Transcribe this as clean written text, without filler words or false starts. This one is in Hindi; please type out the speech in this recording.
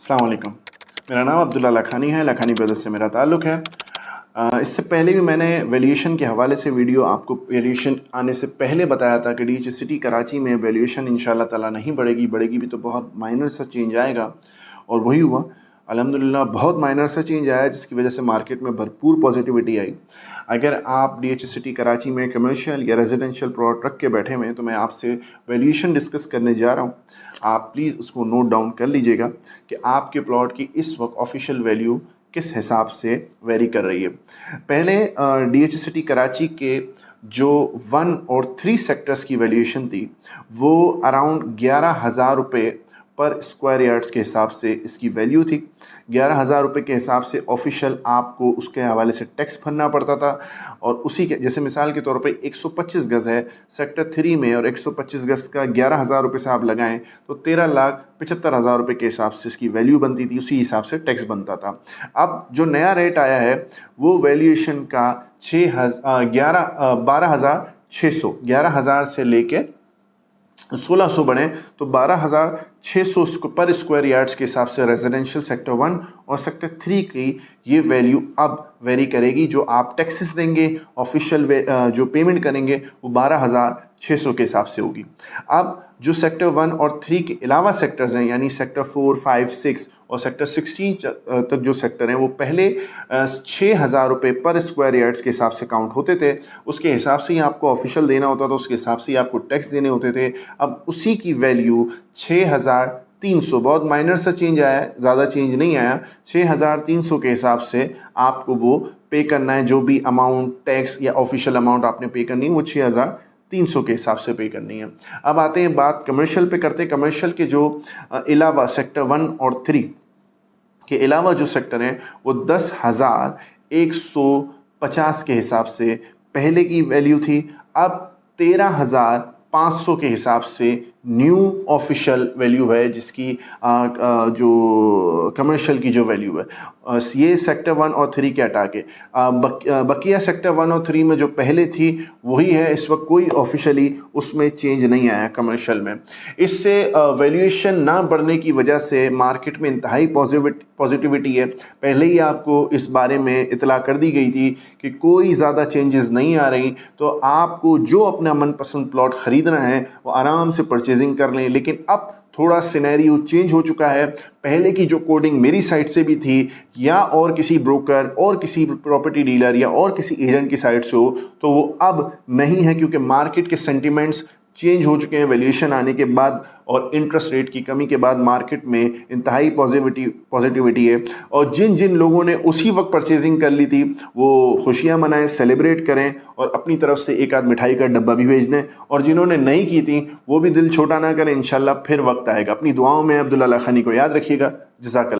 अस्सलाम वालेकुम। मेरा नाम अब्दुल्ला लखानी है, लखानी ब्रदर्स से मेरा ताल्लुक़ है। इससे पहले भी मैंने वैल्यूएशन के हवाले से वीडियो आपको वैल्यूएशन आने से पहले बताया था कि डीएच सिटी कराची में वैल्यूएशन इंशाअल्लाह ताला नहीं बढ़ेगी भी तो बहुत माइनर सा चेंज आएगा, और वही हुआ। अल्हम्दुलिल्लाह बहुत माइनर सा चेंज आया जिसकी वजह से मार्केट में भरपूर पॉजिटिविटी आई। अगर आप डीएच सिटी कराची में कमर्शियल या रेजिडेंशियल प्लॉट रख के बैठे हुए हैं तो मैं आपसे वैल्यूएशन डिस्कस करने जा रहा हूँ। आप प्लीज़ उसको नोट डाउन कर लीजिएगा कि आपके प्लॉट की इस वक्त ऑफिशियल वैल्यू किस हिसाब से वेरी कर रही है। पहले डीएच सिटी कराची के जो 1 और 3 सेक्टर्स की वैल्यूएशन थी वो अराउंड 11,000 रुपये पर स्क्वायर यार्ड्स के हिसाब से इसकी वैल्यू थी। 11,000 रुपये के हिसाब से ऑफिशियल आपको उसके हवाले से टैक्स भरना पड़ता था, और उसी के जैसे मिसाल के तौर पे 125 गज़ है सेक्टर 3 में, और 125 गज़ का 11,000 रुपये से आप लगाएं तो 13,75,000 रुपये के हिसाब से इसकी वैल्यू बनती थी, उसी हिसाब से टैक्स बनता था। अब जो नया रेट आया है वो वैल्यूएशन का 12,600 से लेके 1,600 बने तो 12,600 पर स्क्वायर यार्ड्स के हिसाब से रेजिडेंशियल सेक्टर 1 और सेक्टर 3 की ये वैल्यू अब वेरी करेगी। जो आप टैक्सेस देंगे, ऑफिशियल जो पेमेंट करेंगे वो 12,600 के हिसाब से होगी। अब जो सेक्टर 1 और 3 के अलावा सेक्टर्स हैं, यानी सेक्टर 4, 5, 6 और सेक्टर 16 तक जो सेक्टर हैं वो पहले 6,000 रुपये पर स्क्वायर यार्ड्स के हिसाब से काउंट होते थे। उसके हिसाब से ही आपको ऑफिशियल देना होता था, उसके हिसाब से ही आपको टैक्स देने होते थे। अब उसी की वैल्यू 6,300, बहुत माइनर सा चेंज आया है, ज़्यादा चेंज नहीं आया। 6,300 के हिसाब से आपको वो पे करना है, जो भी अमाउंट टैक्स या ऑफिशियल अमाउंट आपने पे करनी है वो 6,300 के हिसाब से पे करनी है। अब आते हैं बात कमर्शियल पे करते हैं। कमर्शियल के जो अलावा सेक्टर 1 और 3 के अलावा जो सेक्टर हैं वो 10,150 के हिसाब से पहले की वैल्यू थी। अब 13,500 के हिसाब से न्यू ऑफिशियल वैल्यू है, जिसकी जो कमर्शियल की जो वैल्यू है। ये सेक्टर 1 और 3 के हटा के बकिया सेक्टर 1 और 3 में जो पहले थी वही है। इस वक्त कोई ऑफिशियली उसमें चेंज नहीं आया कमर्शियल में। इससे वैल्यूएशन ना बढ़ने की वजह से मार्केट में इंतहाई पॉजिटिविटी है। पहले ही आपको इस बारे में इतला कर दी गई थी कि कोई ज़्यादा चेंजेस नहीं आ रही, तो आपको जो अपना मनपसंद प्लॉट ख़रीदना है वो आराम से परचेजिंग कर लें। लेकिन अब थोड़ा सिनेरियो चेंज हो चुका है। पहले की जो कोडिंग मेरी साइड से भी थी, या और किसी ब्रोकर और किसी प्रॉपर्टी डीलर या और किसी एजेंट की साइड से हो, तो वो अब नहीं है, क्योंकि मार्केट के सेंटिमेंट्स चेंज हो चुके हैं वैल्यूएशन आने के बाद, और इंटरेस्ट रेट की कमी के बाद मार्केट में इंतहाई पॉजिटिविटी है। और जिन जिन लोगों ने उसी वक्त परचेजिंग कर ली थी वो खुशियां मनाएं, सेलिब्रेट करें, और अपनी तरफ से एक आध मिठाई का डब्बा भी भेज दें। और जिन्होंने नहीं की थी वो भी दिल छोटा ना करें, इंशाल्लाह फिर वक्त आएगा। अपनी दुआओं में अब्दुल्ला लखानी को याद रखिएगा। जज़ाकल्लाह।